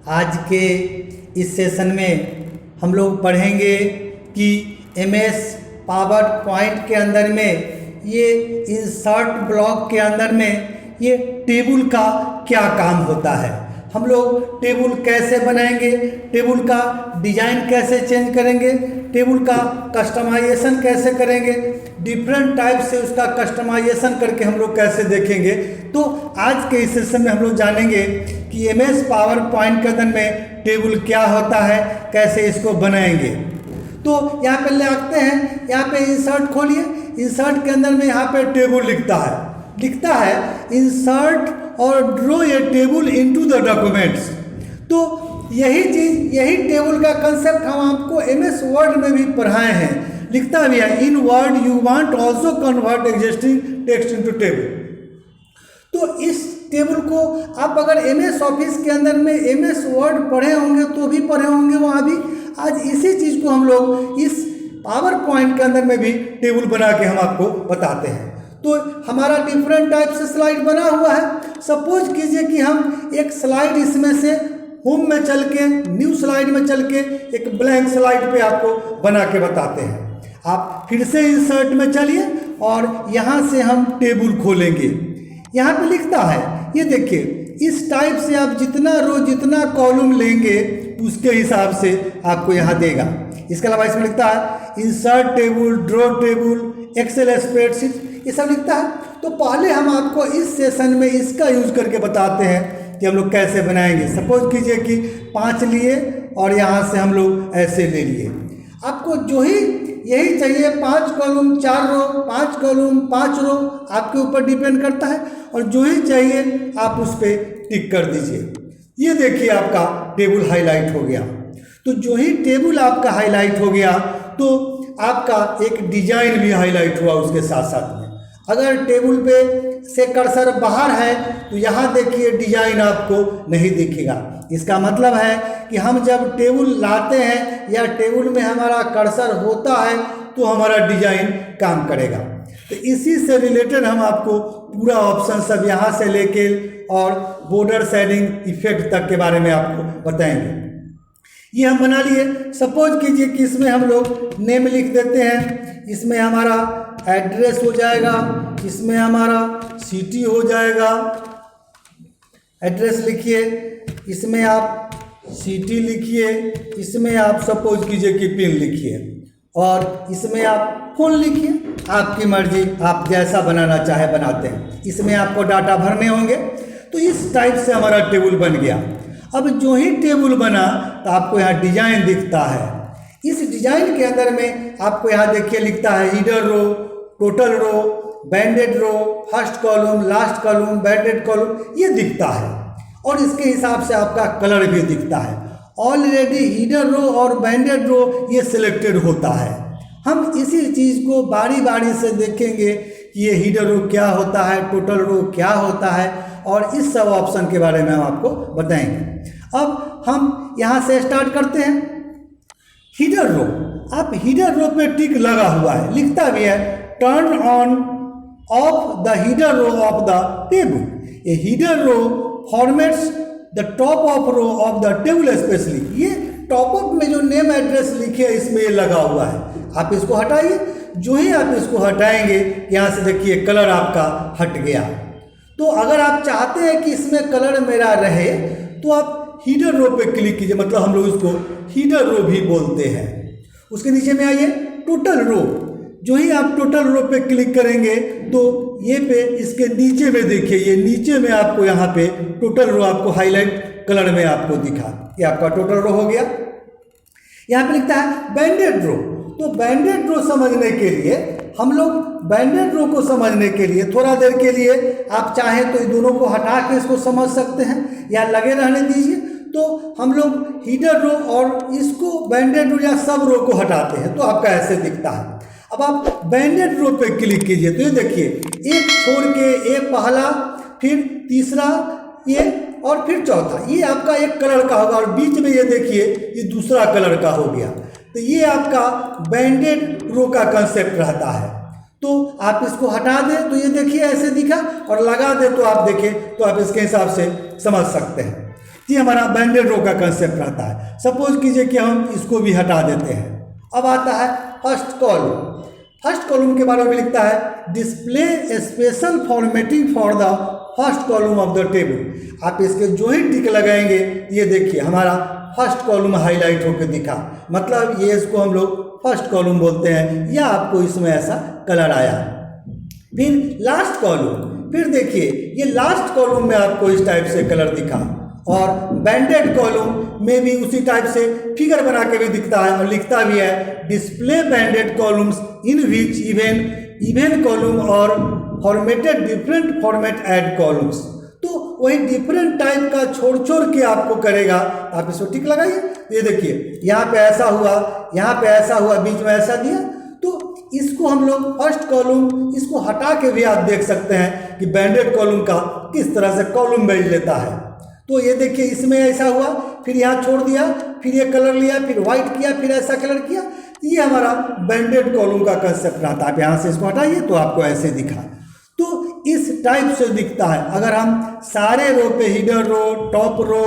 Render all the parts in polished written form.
आज के इस सेशन में हम लोग पढ़ेंगे कि MS पावर पॉइंट के अंदर में ये इंसर्ट ब्लॉक के अंदर में ये टेबल का क्या काम होता है। हम लोग टेबल कैसे बनाएंगे, टेबल का डिजाइन कैसे चेंज करेंगे, टेबल का कस्टमाइजेशन कैसे करेंगे, डिफरेंट टाइप से उसका कस्टमाइजेशन करके हम लोग कैसे देखेंगे। तो आज के इस सेशन में हम लोग जानेंगे कि MS पावर पॉइंट के अंदर में टेबल क्या होता है, कैसे इसको बनाएंगे। तो यहाँ पे लिखते हैं, यहाँ पे इंसर्ट खोलिए, इंसर्ट के अंदर में यहाँ पे टेबल लिखता है इंसर्ट और draw a table into the documents. तो यही चीज़, यही टेबल का कंसेप्ट हम आपको MS वर्ड में भी पढ़ाए हैं। लिखता भी है in Word you want also convert existing text into table. तो इस टेबल को आप अगर MS ऑफिस के अंदर में MS वर्ड पढ़े होंगे तो भी पढ़े होंगे वहाँ भी। आज इसी चीज़ को हम लोग इस पावर पॉइंट के अंदर में भी टेबल बना के हम आपको बताते हैं। तो हमारा डिफरेंट टाइप से स्लाइड बना हुआ है। सपोज कीजिए कि हम एक स्लाइड इसमें से होम में चल के, न्यू स्लाइड में चल के एक ब्लैंक स्लाइड पे आपको बना के बताते हैं। आप फिर से इंसर्ट में चलिए और यहाँ से हम टेबल खोलेंगे। यहाँ पे लिखता है, ये देखिए, इस टाइप से आप जितना रो जितना कॉलम लेंगे उसके हिसाब से आपको यहाँ देगा। इसके अलावा इसमें लिखता है insert table, draw table, Excel spreadsheet, ये सब लिखता है। तो पहले हम आपको इस सेशन में इसका यूज करके बताते हैं कि हम लोग कैसे बनाएंगे। सपोज कीजिए कि 5 लिए और यहाँ से हम लोग ऐसे ले लिए। आपको जो ही यही चाहिए, 5 कॉलम 4 रो, 5 कॉलम 5 रो, आपके ऊपर डिपेंड करता है। और जो ही चाहिए आप उस पर टिक कर दीजिए। ये देखिए आपका टेबल हाईलाइट हो गया। तो जो ही टेबल आपका हाईलाइट हो गया तो आपका एक डिजाइन भी हाईलाइट हुआ उसके साथ साथ में। अगर टेबल पे से कर्सर बाहर है तो यहाँ देखिए डिजाइन आपको नहीं दिखेगा। इसका मतलब है कि हम जब टेबल लाते हैं या टेबल में हमारा कर्सर होता है तो हमारा डिजाइन काम करेगा। तो इसी से रिलेटेड हम आपको पूरा ऑप्शन सब यहाँ से लेके और बॉर्डर शेडिंग इफेक्ट तक के बारे में आपको बताएंगे। ये हम बना लिए। सपोज कीजिए कि इसमें हम लोग नेम लिख देते हैं, इसमें हमारा एड्रेस हो जाएगा, इसमें हमारा सिटी हो जाएगा। एड्रेस लिखिए, इसमें आप सिटी लिखिए, इसमें आप सपोज कीजिए कि पिन लिखिए और इसमें आप फोन लिखिए। आपकी मर्जी, आप जैसा बनाना चाहे बनाते हैं। इसमें आपको डाटा भरने होंगे। तो इस टाइप से हमारा टेबल बन गया। अब जो ही टेबल बना तो आपको यहाँ डिजाइन दिखता है। इस डिजाइन के अंदर में आपको यहाँ देखिए लिखता है header row, total row, banded row, first column, last column, banded column, ये दिखता है। और इसके हिसाब से आपका कलर भी दिखता है। ऑलरेडी हीडर रो और बैंडेड रो ये सिलेक्टेड होता है। हम इसी चीज़ को बारी बारी से देखेंगे कि ये हीडर रो क्या होता है, टोटल रो क्या होता है, और इस सब ऑप्शन के बारे में हम आपको बताएंगे। अब हम यहाँ से स्टार्ट करते हैं। हीडर रो, आप हीडर रो पे टिक लगा हुआ है, लिखता भी है turn on off the header row of the table. ये header row formats the top of row of the table specially. ये टॉप अप में जो नेम एड्रेस लिखे है इसमें ये लगा हुआ है। आप इसको हटाइए। जो ही आप इसको हटाएंगे यहाँ से देखिए कलर आपका हट गया। तो अगर आप चाहते हैं कि इसमें कलर मेरा रहे तो आप हीडर रो पे क्लिक कीजिए, मतलब हम लोग इसको हीडर रो भी बोलते हैं। उसके नीचे में आइए टोटल रो। जो ही आप टोटल रो पे क्लिक करेंगे तो ये पे इसके नीचे में देखिए, ये नीचे में आपको यहाँ पे टोटल रो आपको हाईलाइट कलर में आपको दिखा। ये आपका टोटल रो हो गया। यहाँ पे लिखता है बैंडेड रो। तो बैंडेड रो समझने के लिए हम लोग बैंडेड रो को समझने के लिए थोड़ा देर के लिए आप चाहें तो इन दोनों को हटा के इसको समझ सकते हैं या लगे रहने दीजिए। तो हम लोग हीडर रो और इसको बैंडेड रो या सब रो को हटाते हैं तो आपका ऐसे दिखता है। अब आप बैंडेड रो पे क्लिक कीजिए तो ये देखिए, एक छोड़ के एक पहला, फिर तीसरा ये और फिर चौथा, ये आपका एक कलर का होगा और बीच में ये देखिए ये दूसरा कलर का हो गया। तो ये आपका बैंडेड रो का कंसेप्ट रहता है। तो आप इसको हटा दें तो ये देखिए ऐसे दिखा, और लगा दें तो आप देखें तो आप इसके हिसाब से समझ सकते हैं। ये हमारा बैंडेड रो का कंसेप्ट रहता है। सपोज कीजिए कि हम इसको भी हटा देते हैं। अब आता है फर्स्ट कॉलम। फर्स्ट कॉलम के बारे में लिखता है display special formatting for the first column of the table. आप इसके जो ही टिक लगाएंगे ये देखिए हमारा फर्स्ट कॉलम हाईलाइट होकर दिखा, मतलब ये इसको हम लोग फर्स्ट कॉलम बोलते हैं, या आपको इसमें ऐसा कलर आया। फिर लास्ट कॉलम, फिर देखिए ये लास्ट कॉलम में आपको इस टाइप से कलर दिखा, और बैंडेड कॉलम में भी उसी टाइप से फिगर बना के भी दिखता है और लिखता भी है display banded columns in which even column और formatted different format add columns. तो वही डिफरेंट टाइप का छोड़ छोड़ के आपको करेगा। आप इसको टिक लगाइए, ये देखिए यहाँ पे ऐसा हुआ, यहाँ पे ऐसा हुआ, बीच में ऐसा दिया। तो इसको हम लोग फर्स्ट कॉलम इसको हटा के भी आप देख सकते हैं कि बैंडेड कॉलम का किस तरह से कॉलम बेच लेता है। तो ये देखिए इसमें ऐसा हुआ, फिर यहाँ छोड़ दिया, फिर ये कलर लिया, फिर व्हाइट किया, फिर ऐसा कलर किया। ये हमारा बैंडेड कॉलम का कंसेप्ट रहता है। आप यहाँ से इसको हटाइए तो आपको ऐसे दिखा, तो इस टाइप से दिखता है। अगर हम सारे रो पे hidden row, top row,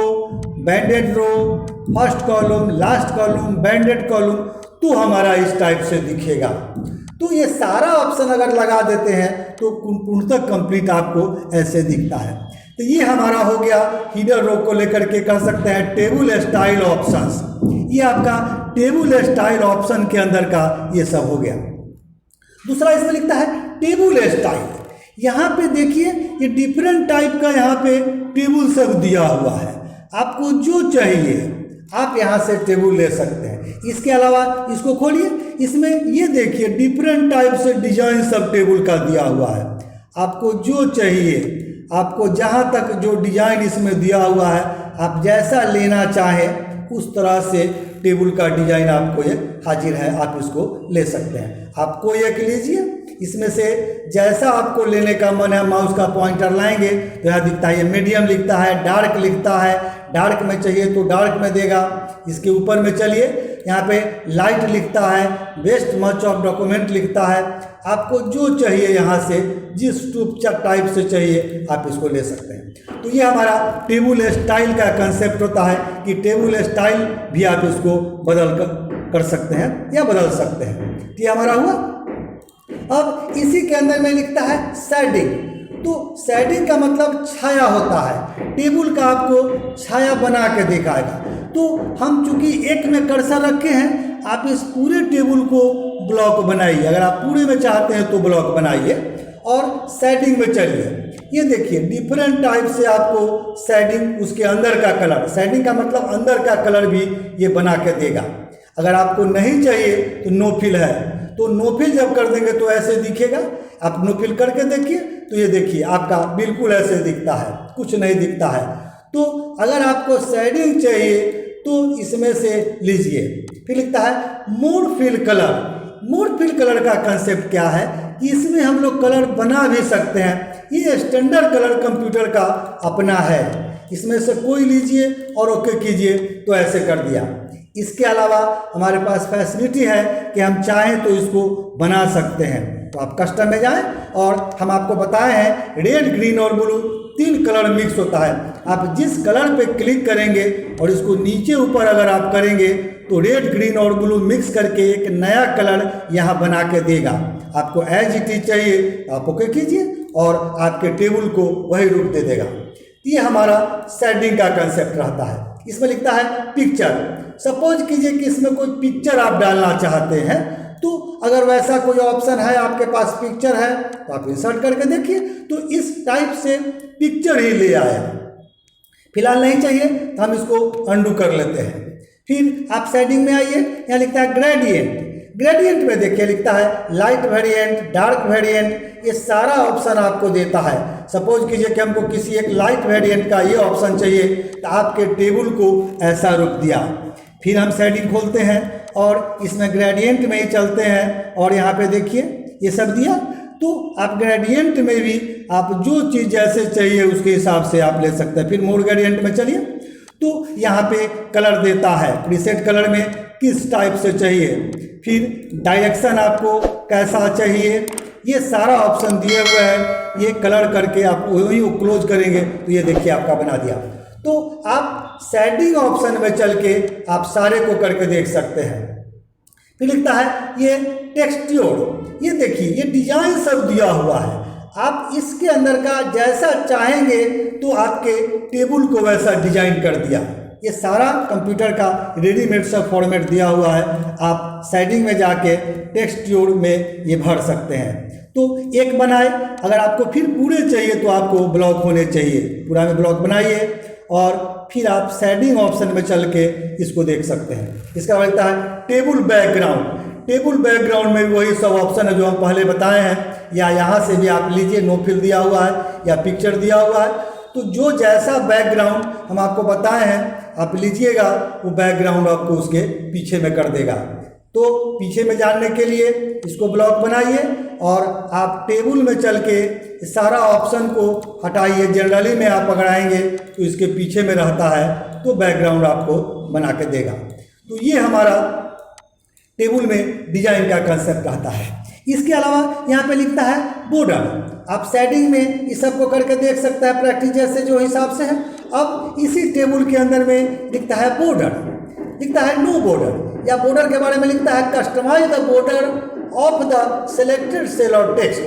banded row, first column, last column, banded column, तो हमारा इस टाइप से दिखेगा। तो ये सारा ऑप्शन अगर लगा देते हैं तो पूर्णतः कंप्लीट आपको ऐसे दिखता है। तो ये हमारा हो गया हिडन रो को लेकर के कर सकते हैं टेबल स्टाइल ऑप्शंस। ये आपका टेबल स्टाइल ऑप्शन के अंदर का ये सब हो गया। दूसरा इसमें लिखता है टेबल स्टाइल। यहाँ पे देखिए ये डिफरेंट टाइप का यहाँ पे टेबल सब दिया हुआ है। आपको जो चाहिए आप यहाँ से टेबल ले सकते हैं। इसके अलावा इसको खोलिए, इसमें ये देखिए डिफरेंट टाइप से डिजाइन सब टेबल का दिया हुआ है। आपको जो चाहिए, आपको जहाँ तक जो डिजाइन इसमें दिया हुआ है, आप जैसा लेना चाहें उस तरह से टेबल का डिजाइन आपको ये हाजिर है, आप इसको ले सकते हैं। आप कोई एक लीजिए, इसमें से जैसा आपको लेने का मन है माउस का पॉइंटर लाएंगे तो यहाँ दिखता है, ये मीडियम लिखता है, डार्क लिखता है, डार्क में चाहिए तो डार्क में देगा। इसके ऊपर में चलिए, यहाँ पे लाइट लिखता है, बेस्ट मच ऑफ डॉक्यूमेंट लिखता है। आपको जो चाहिए यहाँ से जिस टाइप से चाहिए आप इसको ले सकते हैं। तो ये हमारा टेबल स्टाइल का कंसेप्ट होता है कि टेबल स्टाइल भी आप इसको बदल कर सकते हैं या बदल सकते हैं। तो ये हमारा हुआ। अब इसी के अंदर में लिखता है शेडिंग। तो शेडिंग का मतलब छाया होता है, टेबल का आपको छाया बना के दिखाएगा। तो हम चूंकि एक में कर्सर रखे हैं, आप इस पूरे टेबल को ब्लॉक बनाइए। अगर आप पूरे में चाहते हैं तो ब्लॉक बनाइए और शेडिंग में चलिए। ये देखिए डिफरेंट टाइप से आपको शेडिंग, उसके अंदर का कलर, शेडिंग का मतलब अंदर का कलर भी ये बना के देगा। अगर आपको नहीं चाहिए तो नो फिल है, तो नो फिल जब कर देंगे तो ऐसे दिखेगा। आप नो फिल करके देखिए तो ये देखिए आपका बिल्कुल ऐसे दिखता है, कुछ नहीं दिखता है। तो अगर आपको शेडिंग चाहिए तो इसमें से लीजिए। फिर लिखता है मोर फिल कलर। मोर फिल कलर का कंसेप्ट क्या है कि इसमें हम लोग कलर बना भी सकते हैं। ये स्टैंडर्ड कलर कंप्यूटर का अपना है, इसमें से कोई लीजिए और ओके कीजिए तो ऐसे कर दिया। इसके अलावा हमारे पास फैसिलिटी है कि हम चाहें तो इसको बना सकते हैं। तो आप कस्टम में जाएं और हम आपको बताए हैं रेड, ग्रीन और ब्लू 3 कलर मिक्स होता है। आप जिस कलर पे क्लिक करेंगे और इसको नीचे ऊपर अगर आप करेंगे तो रेड, ग्रीन और ब्लू मिक्स करके एक नया कलर यहाँ बना के देगा। आपको एज इट इज चाहिए आप ओके कीजिए और आपके टेबल को वही रूप दे देगा। ये हमारा शेडिंग का कंसेप्ट रहता है। इसमें लिखता है पिक्चर। सपोज कीजिए कि इसमें कोई पिक्चर आप डालना चाहते हैं, तो अगर वैसा कोई ऑप्शन है, आपके पास पिक्चर है तो आप इंसर्ट करके देखिए तो इस टाइप से पिक्चर ही ले आया। फिलहाल नहीं चाहिए तो हम इसको अंडू कर लेते हैं। फिर आप शेडिंग में आइए, यहाँ लिखता है ग्रेडियंट। ग्रेडियंट में देखिए लिखता है लाइट वेरिएंट, डार्क वेरिएंट, ये सारा ऑप्शन आपको देता है। सपोज कीजिए कि हमको किसी एक लाइट वेरिएंट का ये ऑप्शन चाहिए तो आपके टेबल को ऐसा रूप दिया। फिर हम शेडिंग खोलते हैं और इसमें ग्रेडियंट में ही चलते हैं और यहाँ पे देखिए ये सब दिया। तो आप ग्रेडियंट में भी आप जो चीज़ जैसे चाहिए उसके हिसाब से आप ले सकते हैं। फिर मोर ग्रेडियंट में चलिए तो यहाँ पे कलर देता है, प्रीसेट कलर में किस टाइप से चाहिए, फिर डायरेक्शन आपको कैसा चाहिए, ये सारा ऑप्शन दिए हुए हैं। ये कलर करके आप वही क्लोज करेंगे तो ये देखिए आपका बना दिया। तो आप शेडिंग ऑप्शन में चल के आप सारे को करके देख सकते हैं। फिर लिखता है ये टेक्सट्योर, ये देखिए ये डिजाइन सब दिया हुआ है, आप इसके अंदर का जैसा चाहेंगे तो आपके टेबल को वैसा डिजाइन कर दिया। ये सारा कंप्यूटर का रेडीमेड सब फॉर्मेट दिया हुआ है, आप शेडिंग में जाके टेक्सट्योर में ये भर सकते हैं। तो एक बनाए, अगर आपको फिर पूरे चाहिए तो आपको ब्लॉक होने चाहिए, पूरा में ब्लॉक बनाइए और फिर आप शेडिंग ऑप्शन में चल के इसको देख सकते हैं। इसका लगता है टेबल बैकग्राउंड, टेबल बैकग्राउंड में भी वही सब ऑप्शन है जो हम पहले बताए हैं, या यहाँ से भी आप लीजिए, नो फिल दिया हुआ है या पिक्चर दिया हुआ है, तो जो जैसा बैकग्राउंड हम आपको बताए हैं आप लीजिएगा, वो बैकग्राउंड आपको उसके पीछे में कर देगा। तो पीछे में जानने के लिए इसको ब्लॉक बनाइए और आप टेबल में चल के सारा ऑप्शन को हटाइए। जनरली में आप अगर आएंगे तो इसके पीछे में रहता है तो बैकग्राउंड आपको बना के देगा। तो ये हमारा टेबल में डिजाइन का कंसेप्ट रहता है। इसके अलावा यहाँ पे लिखता है बॉर्डर, आप शेडिंग में इस सब को करके देख सकता है प्रैक्टिस जैसे जो हिसाब से है। अब इसी टेबल के अंदर में लिखता है बॉर्डर, लिखता है नो बॉर्डर, या बॉर्डर के बारे में लिखता है customise the border of the selected cell और टेक्स्ट।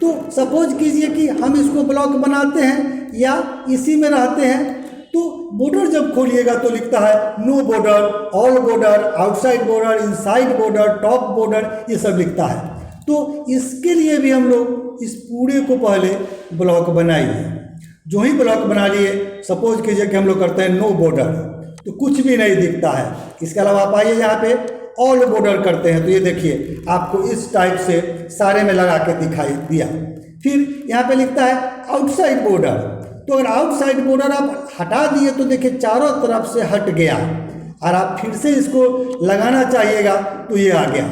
तो सपोज कीजिए कि हम इसको ब्लॉक बनाते हैं या इसी में रहते हैं, तो बॉर्डर जब खोलिएगा तो लिखता है no border, all border, outside border, inside border, top border, ये सब लिखता है। तो इसके लिए भी हम लोग इस पूरे को पहले ब्लॉक बनाइए। जो ही ब्लॉक बना लिए, सपोज कीजिए कि हम लोग करते हैं नो बॉर्डर, तो कुछ भी नहीं दिखता है। इसके अलावा आप आइए यहाँ पे ऑल बॉर्डर करते हैं, तो ये देखिए आपको इस टाइप से सारे में लगा के दिखाई दिया। फिर यहाँ पे लिखता है आउटसाइड बॉर्डर, तो अगर आउटसाइड बॉर्डर आप हटा दिए तो देखिए चारों तरफ से हट गया, और आप फिर से इसको लगाना चाहिएगा तो ये आ गया,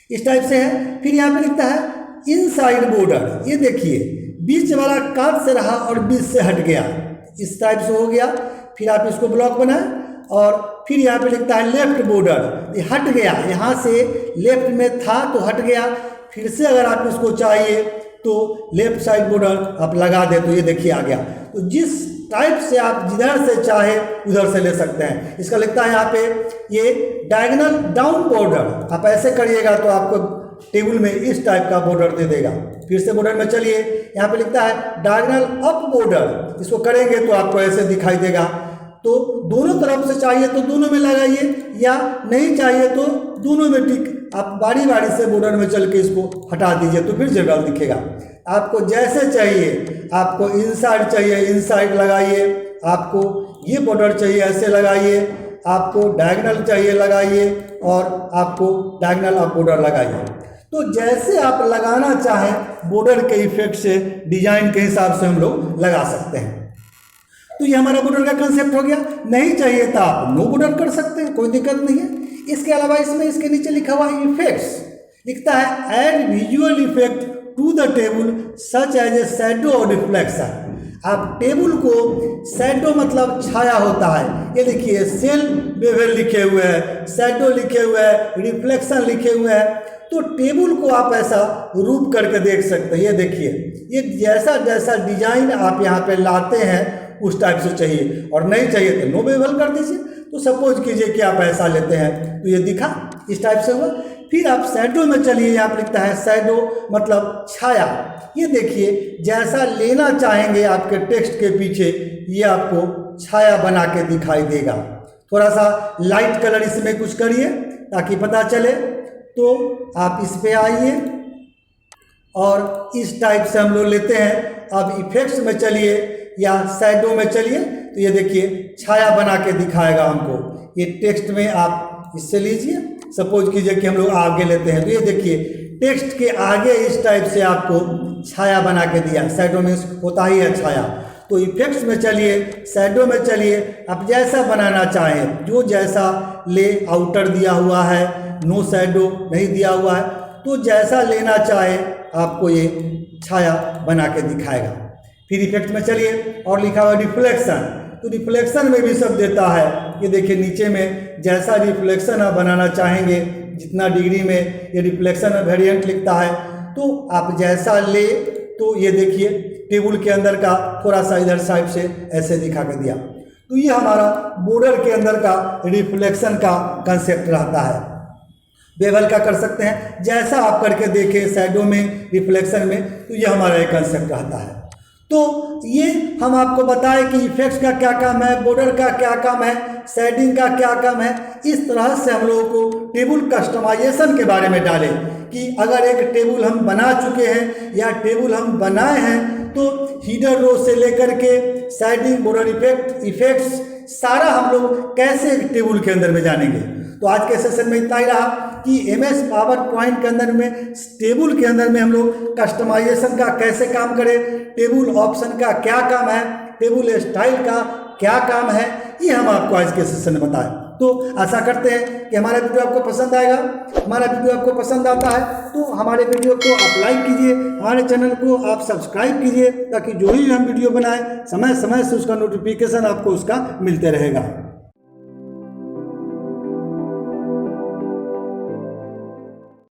इस टाइप से है। फिर यहाँ पे लिखता है इनसाइड बॉर्डर, ये देखिए बीच वाला काट से रहा और बीच से हट गया, इस टाइप से हो गया। फिर आप इसको ब्लॉक बनाएं और फिर यहाँ पे लिखता है लेफ्ट बॉर्डर, ये हट गया, यहाँ से लेफ्ट में था तो हट गया। फिर से अगर आप इसको चाहिए तो लेफ्ट साइड बॉर्डर आप लगा दे तो ये देखिए आ गया। तो जिस टाइप से आप जिधर से चाहे उधर से ले सकते हैं। इसका लिखता है यहाँ पे ये डायगोनल डाउन बॉर्डर, आप ऐसे करिएगा तो आपको टेबल में इस टाइप का बॉर्डर दे देगा। फिर से बॉर्डर में चलिए, यहाँ पे लिखता है डायगोनल अप बॉर्डर, इसको करेंगे तो आपको ऐसे दिखाई देगा। तो दोनों तरफ से चाहिए तो दोनों में लगाइए, या नहीं चाहिए तो दोनों में टिक आप बारी बारी से बॉर्डर में चल के इसको हटा दीजिए तो फिर जनरल दिखेगा। आपको जैसे चाहिए, आपको इनसाइड चाहिए इनसाइड लगाइए, आपको ये बॉर्डर चाहिए ऐसे लगाइए, आपको डायगोनल चाहिए लगाइए, और आपको डायगोनल अप बॉर्डर लगाइए। तो जैसे आप लगाना चाहें बॉर्डर के इफेक्ट से, डिजाइन के हिसाब से हम लोग लगा सकते हैं। तो ये हमारा बॉर्डर का कंसेप्ट हो गया। नहीं चाहिए तो आप नो बॉर्डर कर सकते हैं, कोई दिक्कत नहीं है। इसके अलावा इसमें इसके नीचे लिखा हुआ है इफेक्ट्स, लिखता है add visual effect to the table such as a shadow और रिफ्लेक्शन। आप टेबल को, शैडो मतलब छाया होता है, ये देखिए सेल बेवल लिखे हुए हैं, शैडो लिखे हुए हैं, रिफ्लेक्शन लिखे हुए हैं। तो टेबल को आप ऐसा रूप करके देख सकते हैं। ये देखिए, ये जैसा जैसा डिजाइन आप यहाँ पे लाते हैं उस टाइप से चाहिए, और नहीं चाहिए तो नो बेवल कर दीजिए। तो सपोज कीजिए कि आप ऐसा लेते हैं तो ये दिखा, इस टाइप से हुआ। फिर आप शैडो में चलिए, यहाँ पर लिखता है शैडो मतलब छाया। ये देखिए जैसा लेना चाहेंगे आपके टेक्स्ट के पीछे, ये आपको छाया बना के दिखाई देगा। थोड़ा सा लाइट कलर इसमें कुछ करिए ताकि पता चले। तो आप इस पे आइए और इस टाइप से हम लोग लेते हैं। अब इफेक्ट्स में चलिए या शैडो में चलिए, तो ये देखिए छाया बना के दिखाएगा हमको। ये टेक्स्ट में आप इससे लीजिए, सपोज कीजिए कि हम लोग आगे लेते हैं, तो ये देखिए टेक्स्ट के आगे इस टाइप से आपको छाया बना के दिया। शैडो में होता ही है छाया। तो इफेक्ट्स में चलिए, शैडो में चलिए, आप जैसा बनाना चाहें, जो जैसा ले आउटर दिया हुआ है, नो शैडो नहीं दिया हुआ है, तो जैसा लेना चाहे आपको ये छाया बना के दिखाएगा। फिर इफेक्ट में चलिए और लिखा हुआ रिफ्लेक्शन, तो रिफ्लेक्शन में भी सब देता है। ये देखिए नीचे में जैसा रिफ्लेक्शन आप बनाना चाहेंगे, जितना डिग्री में ये रिफ्लेक्शन वेरिएंट लिखता है, तो आप जैसा ले, तो ये देखिए टेबल के अंदर का थोड़ा सा इधर साइड से ऐसे दिखा के दिया। तो ये हमारा बॉर्डर के अंदर का रिफ्लेक्शन का कंसेप्ट रहता है। बेवल का कर सकते हैं, जैसा आप करके देखें शैडो में, रिफ्लेक्शन में, तो ये हमारा एक कंसेप्ट रहता है। तो ये हम आपको बताएं कि इफेक्ट्स का क्या काम है, बॉर्डर का क्या काम है, शेडिंग का क्या काम है। इस तरह से हम लोगों को टेबल कस्टमाइजेशन के बारे में डालें कि अगर एक टेबल हम बना चुके हैं या टेबल हम बनाए हैं तो हीडर रो से लेकर के शेडिंग, बॉर्डर इफेक्ट्स सारा हम लोग कैसे टेबल के अंदर में जानेंगे। तो आज के सेशन में इतना ही रहा कि एमएस पावर पॉइंट के अंदर में टेबल के अंदर में हम लोग कस्टमाइजेशन का कैसे काम करें, टेबल ऑप्शन का क्या काम है, टेबल स्टाइल का क्या काम है, ये हम आपको आज के सेशन में बताएं। तो आशा करते हैं कि हमारा वीडियो आपको पसंद आएगा। हमारा वीडियो आपको पसंद आता है तो हमारे वीडियो को आप लाइक कीजिए, हमारे चैनल को आप सब्सक्राइब कीजिए, ताकि जो ही हम वीडियो बनाएं समय समय से उसका नोटिफिकेशन आपको उसका मिलते रहेगा।